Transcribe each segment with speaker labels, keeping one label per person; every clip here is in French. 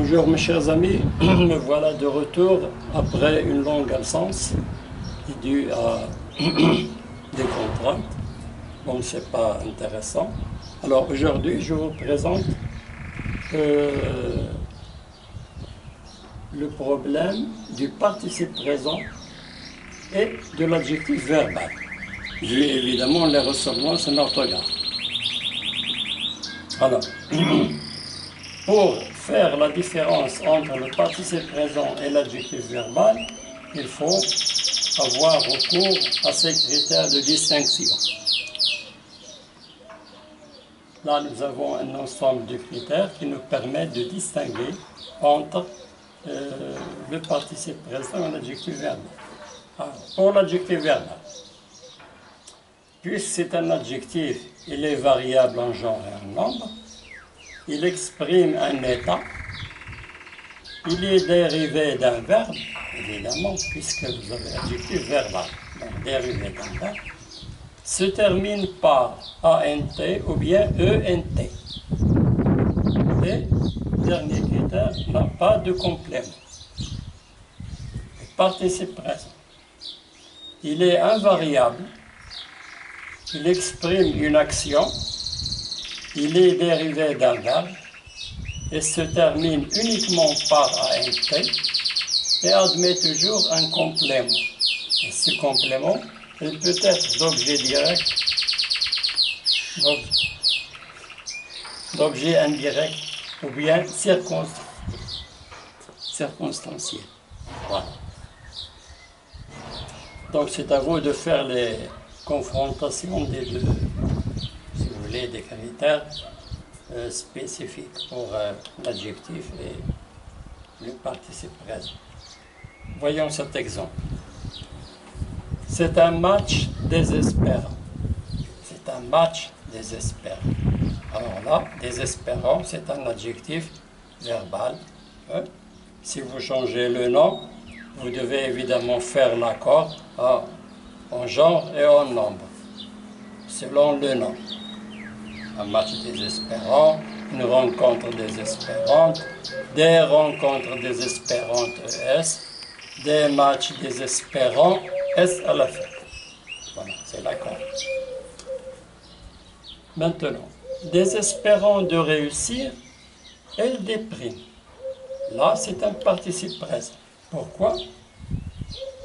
Speaker 1: Bonjour mes chers amis, me voilà de retour après une longue absence due à des contraintes, donc c'est pas intéressant. Alors aujourd'hui je vous présente le problème du participe présent et de l'adjectif verbal. J'ai évidemment les ressemblance en orthographe. Alors, pour faire la différence entre le participe présent et l'adjectif verbal, il faut avoir recours à ces critères de distinction. Là, nous avons un ensemble de critères qui nous permettent de distinguer entre le participe présent et l'adjectif verbal. Alors, pour l'adjectif verbal, puisque c'est un adjectif, il est variable en genre et en nombre, il exprime un état, il est dérivé d'un verbe, évidemment, puisque vous avez l'adjectif verbal, donc dérivé d'un verbe, se termine par ANT ou bien ENT. Et, dernier critère, n'a pas de complément. Le participe présent. Il est invariable, il exprime une action, il est dérivé d'un verbe et se termine uniquement par ANT et admet toujours un complément. Et ce complément, il peut être d'objet direct, d'objet indirect ou bien circonstanciel. Voilà. Donc c'est à vous de faire les confrontations des deux, si vous voulez, des critères spécifiques pour l'adjectif et le participe présent. Voyons cet exemple. C'est un match désespérant. C'est un match désespérant. Alors là, désespérant, c'est un adjectif verbal. Hein? Si vous changez le nom, vous devez évidemment faire l'accord en genre et en nombre, selon le nom. Un match désespérant, une rencontre désespérante, des rencontres désespérantes ES, des matchs désespérants S à la fin. Voilà, c'est l'accord. Maintenant, désespérant de réussir, elle déprime. Là, c'est un participe présent. Pourquoi?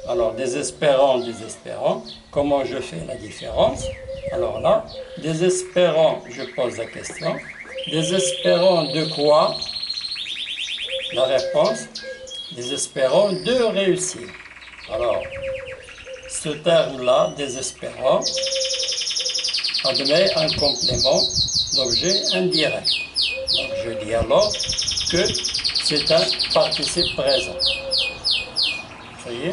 Speaker 1: Alors, désespérant, désespérant, comment je fais la différence? Alors là, désespérant, je pose la question. Désespérant de quoi? La réponse, désespérant de réussir. Alors, ce terme-là, désespérant, admet un complément d'objet indirect. Donc, je dis alors que c'est un participe présent. Vous voyez?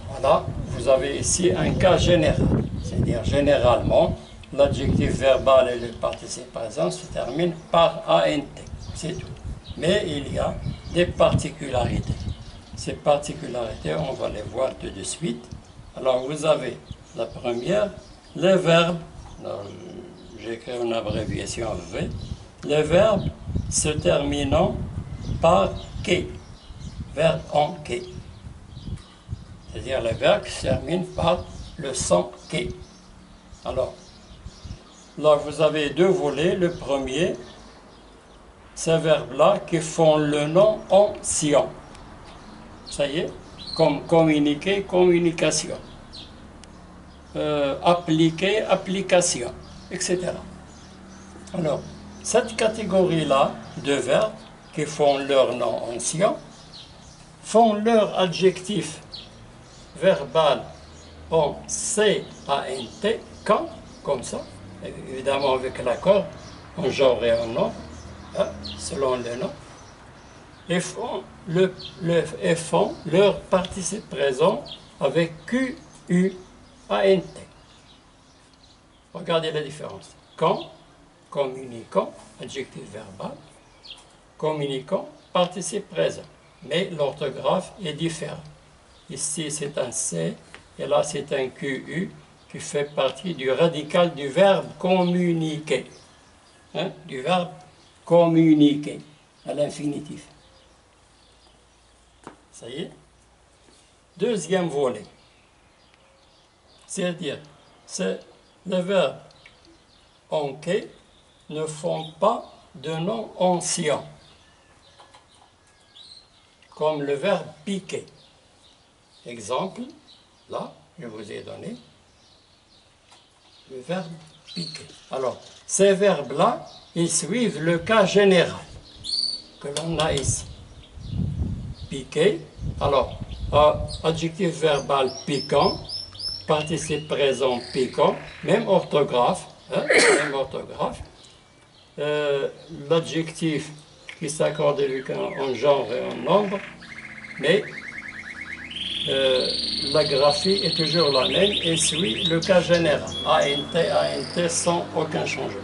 Speaker 1: Voilà, vous avez ici un cas général. C'est-à-dire, généralement, l'adjectif verbal et le participe présent se terminent par ANT. C'est tout. Mais il y a des particularités. Ces particularités, on va les voir tout de suite. Alors, vous avez la première, les verbes. J'écris une abréviation V. Les verbes se terminant par que. Verbe en que. C'est-à-dire les verbes qui se terminent par le son que. Alors, là, vous avez deux volets. Le premier, ces verbes-là qui font le nom en sion. Ça y est, comme communiquer, communication. Appliquer, application, etc. Alors, cette catégorie-là de verbes qui font leur nom en sion font leur adjectif verbal en CANT, quand, comme ça, évidemment avec l'accord, en genre et en nom, hein, selon le nom, et font leur participe présent avec QUANT. Regardez la différence. Quand, communiquant, adjectif verbal, communiquant, participe présent. Mais l'orthographe est différente. Ici, c'est un C, et là, c'est un QU qui fait partie du radical du verbe communiquer. Hein, du verbe communiquer, à l'infinitif. Ça y est. Deuxième volet, c'est-à-dire, c'est les verbes onquer ne font pas de nom ancien, comme le verbe piquer. Exemple, là, je vous ai donné le verbe piquer. Alors, ces verbes-là, ils suivent le cas général que l'on a ici. Piquer, alors, adjectif verbal piquant, participe présent piquant, même orthographe, hein, même orthographe. L'adjectif qui s'accorde avec en genre et en nombre, mais la graphie est toujours la même et suit le cas général, ANT sans aucun changement.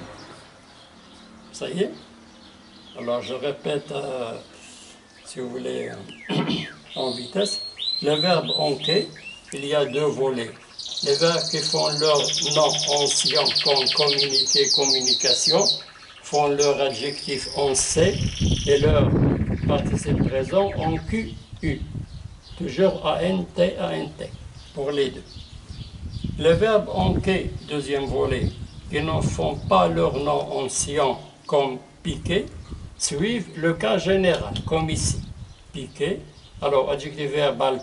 Speaker 1: Ça y est? Alors je répète, si vous voulez, en vitesse. Le verbe onquer, il y a deux volets. Les verbes qui font leur nom ancien comme communiquer, communication, font leur adjectif en C et leur participe présent en QU. Toujours ANT, pour les deux. Les verbes onquer, deuxième volet, qui ne font pas leur nom ancien comme piquer, suivent le cas général, comme ici. Piquer, alors adjectif verbal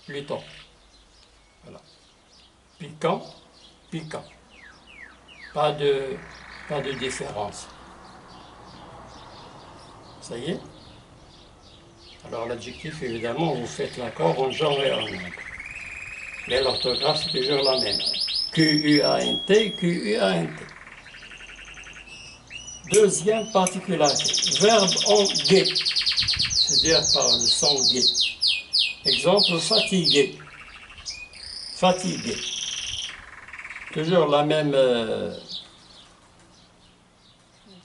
Speaker 1: plutôt. Voilà. Piquant, piquant. Pas de différence. Ça y est? Alors l'adjectif, évidemment, vous faites l'accord en genre et en nombre. Mais l'orthographe, c'est toujours la même. QUANT, QUANT. Deuxième particularité, verbe en guet, c'est-à-dire par le son guet. Exemple, fatigué. Fatigué. Toujours la même,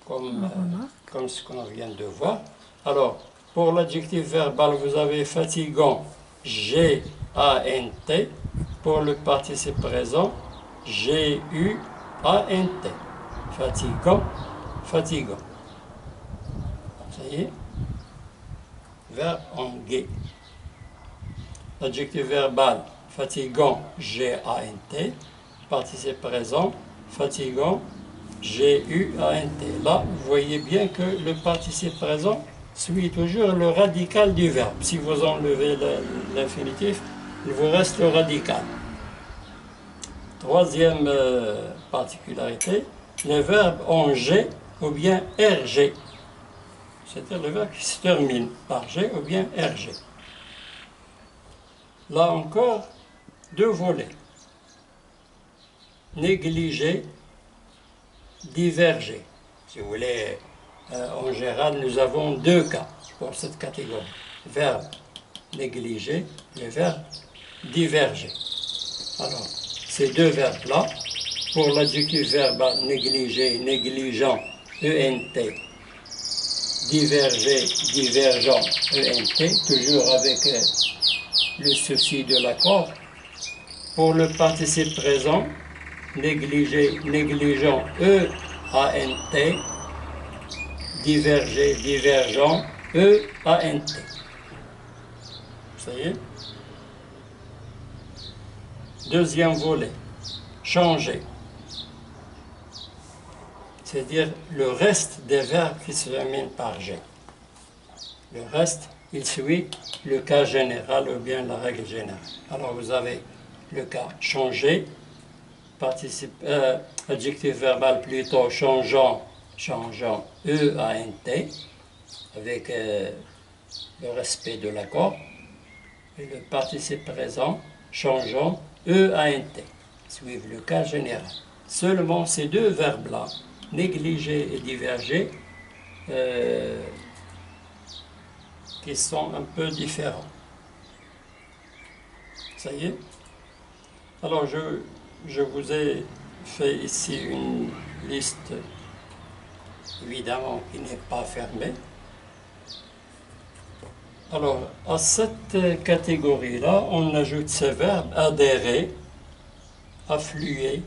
Speaker 1: comme ce qu'on vient de voir. Alors, pour l'adjectif verbal, vous avez fatigant, G-A-N-T. Pour le participe présent, G-U-A-N-T. Fatigant, fatigant. Ça y est? Verbe en guet. L'adjectif verbal, fatigant, G-A-N-T. Participe présent, fatigant, G-U-A-N-T. Là, vous voyez bien que le participe présent suit toujours le radical du verbe. Si vous enlevez l'infinitif, il vous reste le radical. Troisième particularité, les verbes en G ou bien RG. C'est-à-dire le verbe qui se termine par G ou bien RG. Là encore, deux volets. Négliger, diverger. Si vous voulez, en général, nous avons deux cas pour cette catégorie. Verbe négliger et verbe diverger. Alors, ces deux verbes-là, pour l'adjectif verbal négliger, négligent, ENT, diverger, divergent, ENT, toujours avec le souci de l'accord. Pour le participe présent, négliger, négligent, E-A-N-T, diverger, divergent, E-A-N-T. Ça y est? Deuxième volet, changer. C'est-à-dire le reste des verbes qui se terminent par G. Le reste, il suit le cas général ou bien la règle générale. Alors vous avez le cas changer, adjectif verbal plutôt changeant, changeant, E-A-N-T, avec le respect de l'accord. Et le participe présent, changeant, E-A-N-T, suivent le cas général. Seulement ces deux verbes-là, négliger et diverger, qui sont un peu différents. Ça y est? Alors je vous ai fait ici une liste, évidemment, qui n'est pas fermée. Alors, à cette catégorie-là, on ajoute ces verbes adhérer, affluer,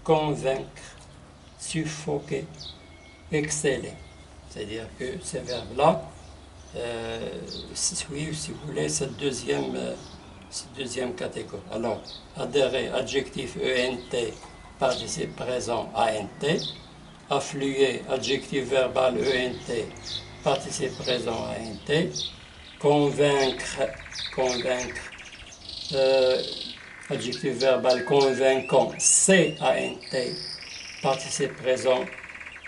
Speaker 1: convaincre, suffoquer, exceller. C'est-à-dire que ces verbes-là suivent, si vous voulez, cette deuxième catégorie. Alors, adhérer, adjectif ENT, participe présent ANT. Affluer, adjectif verbal ENT, participe présent ANT. Convaincre, adjectif verbal convaincant, CANT, participe présent,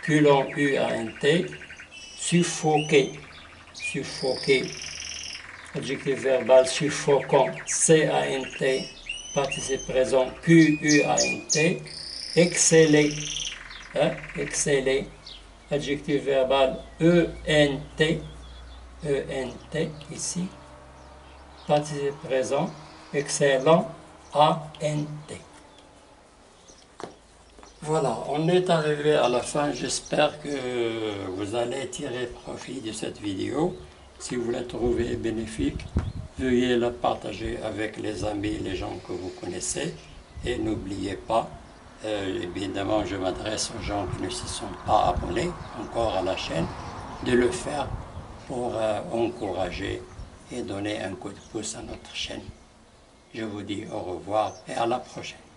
Speaker 1: culon, UANT. Suffoquer, adjectif verbal suffocant, CANT, participe présent, QUANT. Exceller, exceller, adjectif verbal ENT, ici, participe présent, excellent, ANT. Voilà, on est arrivé à la fin. J'espère que vous allez tirer profit de cette vidéo. Si vous la trouvez bénéfique, veuillez la partager avec les amis, les gens que vous connaissez. Et n'oubliez pas, évidemment, je m'adresse aux gens qui ne se sont pas abonnés encore à la chaîne, de le faire pour encourager et donner un coup de pouce à notre chaîne. Je vous dis au revoir et à la prochaine.